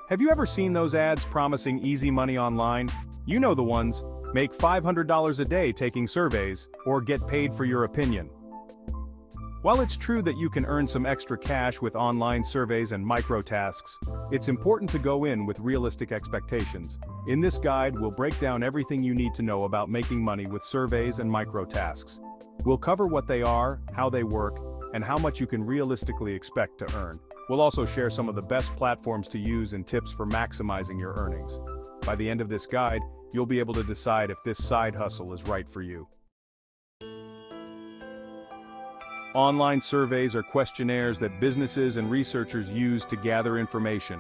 Have you ever seen those ads promising easy money online? You know the ones. Make $500 a day taking surveys, or get paid for your opinion. While it's true that you can earn some extra cash with online surveys and micro-tasks, it's important to go in with realistic expectations. In this guide, we'll break down everything you need to know about making money with surveys and micro-tasks. We'll cover what they are, how they work, and how much you can realistically expect to earn. We'll also share some of the best platforms to use and tips for maximizing your earnings. By the end of this guide, you'll be able to decide if this side hustle is right for you. Online surveys are questionnaires that businesses and researchers use to gather information.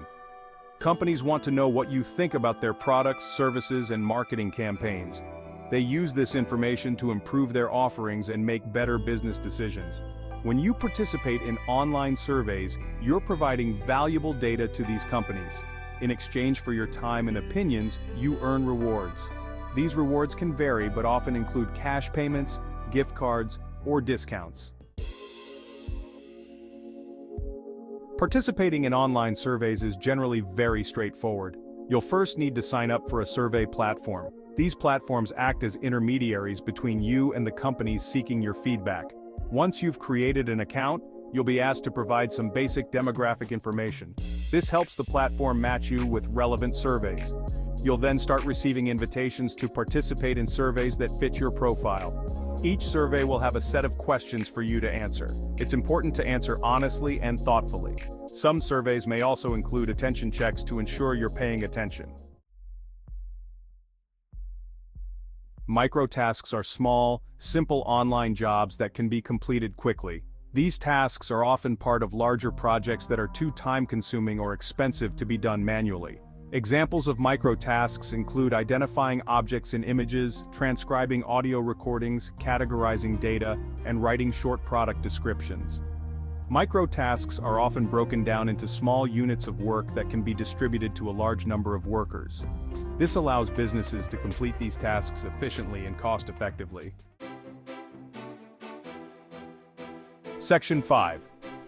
Companies want to know what you think about their products, services, and marketing campaigns. They use this information to improve their offerings and make better business decisions. When you participate in online surveys, you're providing valuable data to these companies. In exchange for your time and opinions, you earn rewards. These rewards can vary but often include cash payments, gift cards, or discounts. Participating in online surveys is generally very straightforward. You'll first need to sign up for a survey platform. These platforms act as intermediaries between you and the companies seeking your feedback. Once you've created an account, you'll be asked to provide some basic demographic information. This helps the platform match you with relevant surveys. You'll then start receiving invitations to participate in surveys that fit your profile. Each survey will have a set of questions for you to answer. It's important to answer honestly and thoughtfully. Some surveys may also include attention checks to ensure you're paying attention. Micro-tasks are small, simple online jobs that can be completed quickly. These tasks are often part of larger projects that are too time-consuming or expensive to be done manually. Examples of micro-tasks include identifying objects in images, transcribing audio recordings, categorizing data, and writing short product descriptions. Micro-tasks are often broken down into small units of work that can be distributed to a large number of workers. This allows businesses to complete these tasks efficiently and cost-effectively. Section 5.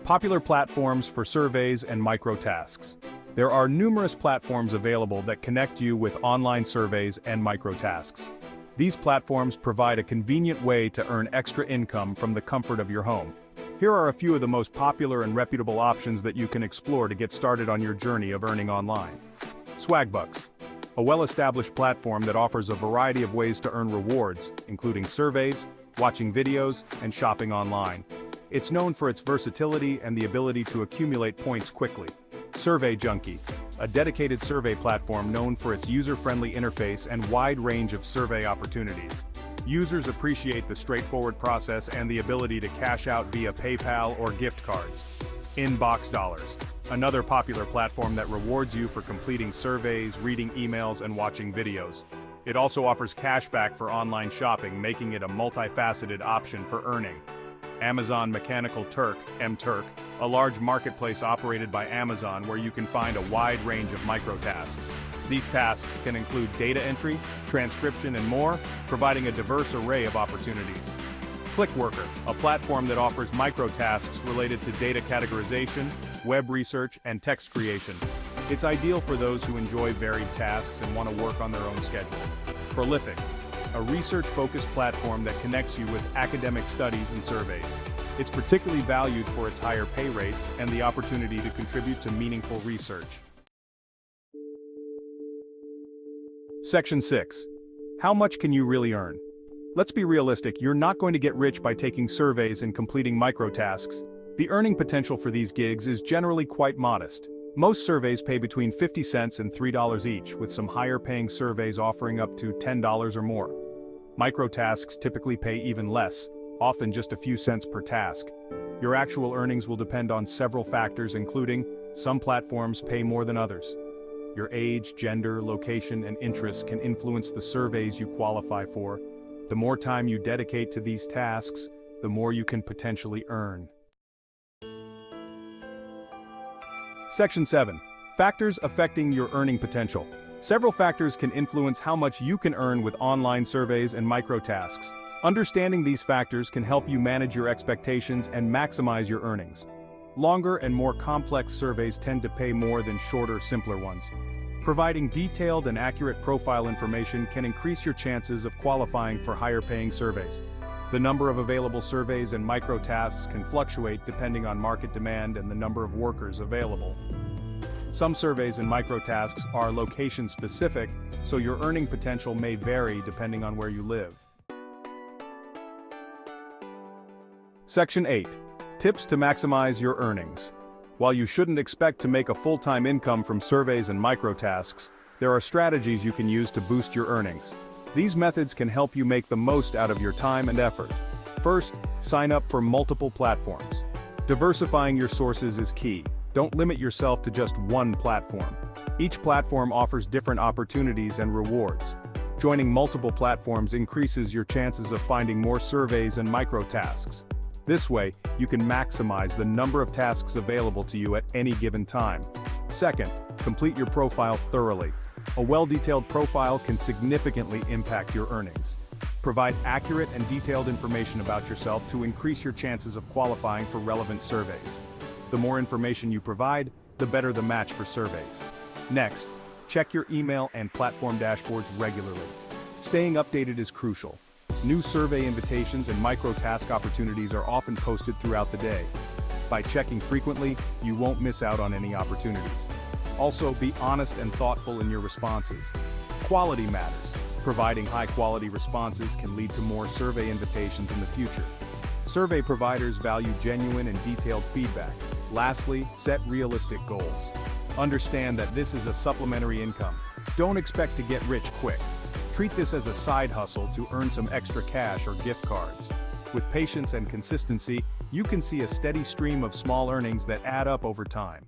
Popular platforms for surveys and micro-tasks. There are numerous platforms available that connect you with online surveys and micro-tasks. These platforms provide a convenient way to earn extra income from the comfort of your home. Here are a few of the most popular and reputable options that you can explore to get started on your journey of earning online. Swagbucks, a well-established platform that offers a variety of ways to earn rewards, including surveys, watching videos, and shopping online. It's known for its versatility and the ability to accumulate points quickly. Survey Junkie, a dedicated survey platform known for its user-friendly interface and wide range of survey opportunities. Users appreciate the straightforward process and the ability to cash out via PayPal or gift cards. Inbox Dollars, another popular platform that rewards you for completing surveys, reading emails, and watching videos. It also offers cashback for online shopping, making it a multifaceted option for earning. Amazon Mechanical Turk, MTurk, a large marketplace operated by Amazon where you can find a wide range of micro-tasks. These tasks can include data entry, transcription, and more, providing a diverse array of opportunities. ClickWorker, a platform that offers micro-tasks related to data categorization, web research, and text creation. It's ideal for those who enjoy varied tasks and want to work on their own schedule. Prolific, a research-focused platform that connects you with academic studies and surveys. It's particularly valued for its higher pay rates and the opportunity to contribute to meaningful research. Section 6. How much can you really earn? Let's be realistic, you're not going to get rich by taking surveys and completing micro-tasks. The earning potential for these gigs is generally quite modest. Most surveys pay between 50 cents and $3 each, with some higher-paying surveys offering up to $10 or more. Micro-tasks typically pay even less, often just a few cents per task. Your actual earnings will depend on several factors, including some platforms pay more than others. Your age, gender, location, and interests can influence the surveys you qualify for. The more time you dedicate to these tasks, the more you can potentially earn. Section 7. Factors affecting your earning potential. Several factors can influence how much you can earn with online surveys and micro-tasks. Understanding these factors can help you manage your expectations and maximize your earnings. Longer and more complex surveys tend to pay more than shorter, simpler ones. Providing detailed and accurate profile information can increase your chances of qualifying for higher-paying surveys. The number of available surveys and micro-tasks can fluctuate depending on market demand and the number of workers available. Some surveys and micro-tasks are location-specific, so your earning potential may vary depending on where you live. Section 8. Tips to maximize your earnings. While you shouldn't expect to make a full-time income from surveys and micro-tasks, there are strategies you can use to boost your earnings. These methods can help you make the most out of your time and effort. First, sign up for multiple platforms. Diversifying your sources is key. Don't limit yourself to just one platform. Each platform offers different opportunities and rewards. Joining multiple platforms increases your chances of finding more surveys and micro-tasks. This way, you can maximize the number of tasks available to you at any given time. Second, complete your profile thoroughly. A well-detailed profile can significantly impact your earnings. Provide accurate and detailed information about yourself to increase your chances of qualifying for relevant surveys. The more information you provide, the better the match for surveys. Next, check your email and platform dashboards regularly. Staying updated is crucial. New survey invitations and micro-task opportunities are often posted throughout the day. By checking frequently, you won't miss out on any opportunities. Also, be honest and thoughtful in your responses. Quality matters. Providing high-quality responses can lead to more survey invitations in the future. Survey providers value genuine and detailed feedback. Lastly, set realistic goals. Understand that this is a supplementary income. Don't expect to get rich quick. Treat this as a side hustle to earn some extra cash or gift cards. With patience and consistency, you can see a steady stream of small earnings that add up over time.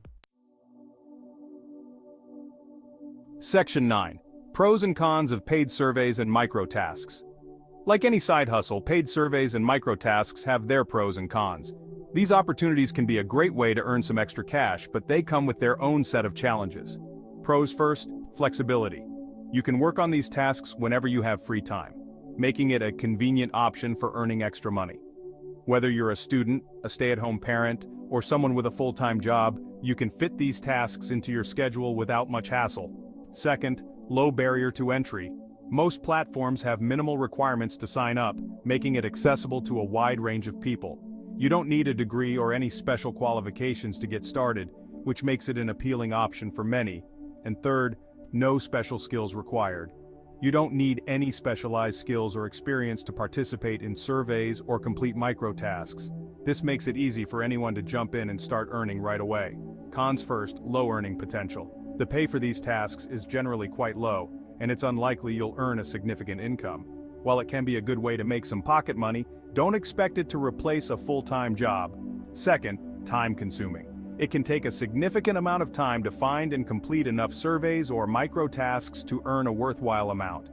Section 9. Pros and cons of paid surveys and micro-tasks. Like any side hustle, paid surveys and micro-tasks have their pros and cons. These opportunities can be a great way to earn some extra cash, but they come with their own set of challenges. Pros first, flexibility. You can work on these tasks whenever you have free time, making it a convenient option for earning extra money. Whether you're a student, a stay-at-home parent, or someone with a full-time job, you can fit these tasks into your schedule without much hassle. Second, low barrier to entry. Most platforms have minimal requirements to sign up, making it accessible to a wide range of people. You don't need a degree or any special qualifications to get started, which makes it an appealing option for many. And third, no special skills required. You don't need any specialized skills or experience to participate in surveys or complete micro-tasks. This makes it easy for anyone to jump in and start earning right away. Cons first, low earning potential. The pay for these tasks is generally quite low, and it's unlikely you'll earn a significant income. While it can be a good way to make some pocket money, don't expect it to replace a full-time job. Second, time-consuming. It can take a significant amount of time to find and complete enough surveys or micro-tasks to earn a worthwhile amount.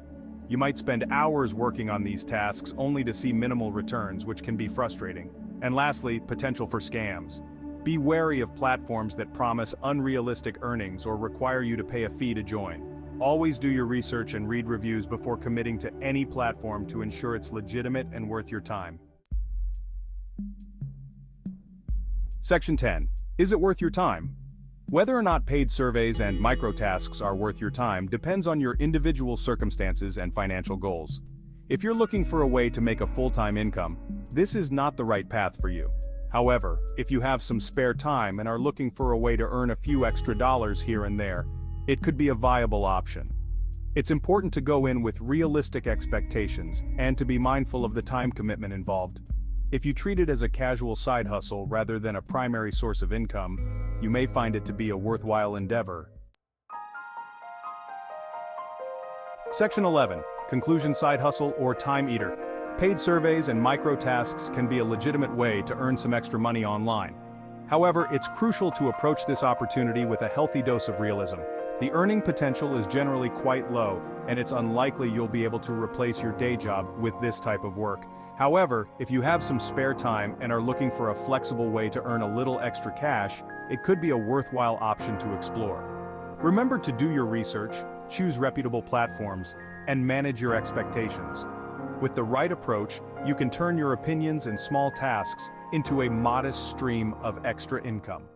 You might spend hours working on these tasks only to see minimal returns, which can be frustrating. And lastly, potential for scams. Be wary of platforms that promise unrealistic earnings or require you to pay a fee to join. Always do your research and read reviews before committing to any platform to ensure it's legitimate and worth your time. Section 10. Is it worth your time? Whether or not paid surveys and micro-tasks are worth your time depends on your individual circumstances and financial goals. If you're looking for a way to make a full-time income, this is not the right path for you. However, if you have some spare time and are looking for a way to earn a few extra dollars here and there, it could be a viable option. It's important to go in with realistic expectations and to be mindful of the time commitment involved. If you treat it as a casual side hustle rather than a primary source of income, you may find it to be a worthwhile endeavor. Section 11. Conclusion: side hustle or time eater. Paid surveys and micro-tasks can be a legitimate way to earn some extra money online. However, it's crucial to approach this opportunity with a healthy dose of realism. The earning potential is generally quite low, and it's unlikely you'll be able to replace your day job with this type of work. However, if you have some spare time and are looking for a flexible way to earn a little extra cash, it could be a worthwhile option to explore. Remember to do your research, choose reputable platforms, and manage your expectations. With the right approach, you can turn your opinions and small tasks into a modest stream of extra income.